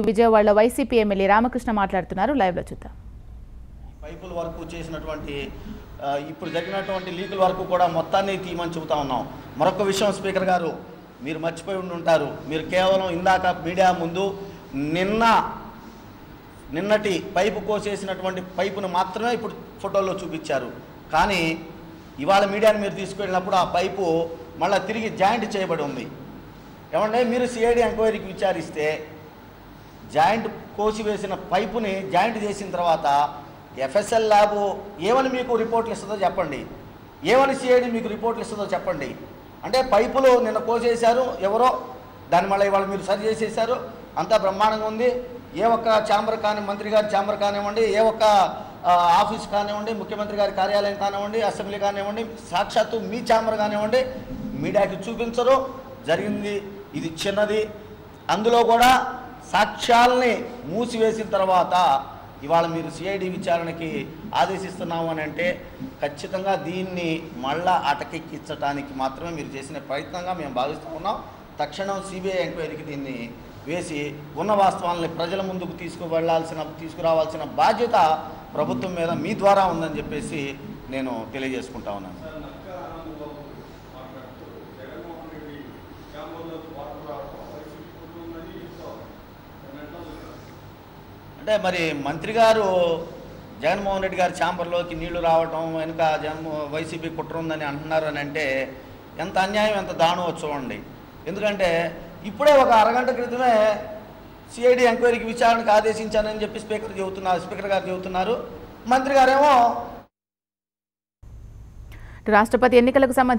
విజయవాడలో YCP MLA Ramakrishna మాట్లాడుతున్నారు. Live లో చూద్దాం. పైపుల వరకు చేసినటువంటి ఇప్పుడు జరిగినటువంటి లీకుల వరకు కూడా మొత్తాన్ని తీయమని చెబుతా ఉన్నాం. మరొక విషయం స్పీకర్ గారు, మీరు మర్చిపోయి ఉంటారు. మీరు కేవలం ఇందాక మీడియా ముందు నిన్నటి పైపు కోసేసినటువంటి పైపును మాత్రమే ఇప్పుడు ఫోటోలో చూపించారు. కానీ ఇవాళ మీడియాని మీరు తీసుకెళ్ళినప్పుడు ఆ పైపు మళ్ళీ తిరిగి జాయింట్ చేయబడి ఉంది. ఏమంటే మీరు సిఐడి ఎంక్వైరీకి విచారిస్తే జాయింట్ కోసివేసిన పైపుని జాయింట్ చేసిన తర్వాత ఎఫ్ఎస్ఎల్ ల్యాబ్ ఏమని మీకు రిపోర్ట్లు ఇస్తుందో చెప్పండి, ఏమని సిఐడి మీకు రిపోర్ట్లు ఇస్తుందో చెప్పండి. అంటే పైపులు నిన్న కోసేశారు ఎవరో, దాన్ని మళ్ళీ ఇవాళ మీరు సరి చేసేసారు, అంతా బ్రహ్మాండంగా ఉంది. ఏ ఒక్క ఛాంబర్ కానీ, మంత్రి గారి ఛాంబర్ కానివ్వండి, ఏ ఒక్క ఆఫీస్ కానివ్వండి, ముఖ్యమంత్రి గారి కార్యాలయం కానివ్వండి, అసెంబ్లీ కానివ్వండి, సాక్షాత్తు మీ ఛాంబర్ కానివ్వండి, మీడియాకి చూపించరు. జరిగింది ఇది చిన్నది. అందులో కూడా సాక్ష్యాలని మూసివేసిన తర్వాత ఇవాళ మీరు సిఐడి విచారణకి ఆదేశిస్తున్నాము అని అంటే ఖచ్చితంగా దీన్ని మళ్ళా అటకెక్కించడానికి మాత్రమే మీరు చేసిన ప్రయత్నంగా మేము భావిస్తూ ఉన్నాం. తక్షణం సిబిఐ ఎంక్వైరీకి దీన్ని వేసి ఉన్న వాస్తవాలని ప్రజల ముందుకు తీసుకురావాల్సిన బాధ్యత ప్రభుత్వం మీద మీ ద్వారా ఉందని చెప్పేసి నేను తెలియజేసుకుంటా ఉన్నాను. అంటే మరి మంత్రి గారు జగన్మోహన్ రెడ్డి గారి ఛాంబర్లోకి నీళ్లు రావటం వెనుక వైసీపీ కుట్ర ఉందని అంటున్నారు అని అంటే ఎంత అన్యాయం, ఎంత దారుణం చూడండి. ఎందుకంటే ఇప్పుడే ఒక అరగంట క్రితమే సిఐడి ఎంక్వైరీకి విచారణకు ఆదేశించానని చెప్పి స్పీకర్ గారు చెబుతున్నారు. మంత్రి గారేమో రాష్ట్రపతి ఎన్నికలకు సంబంధించి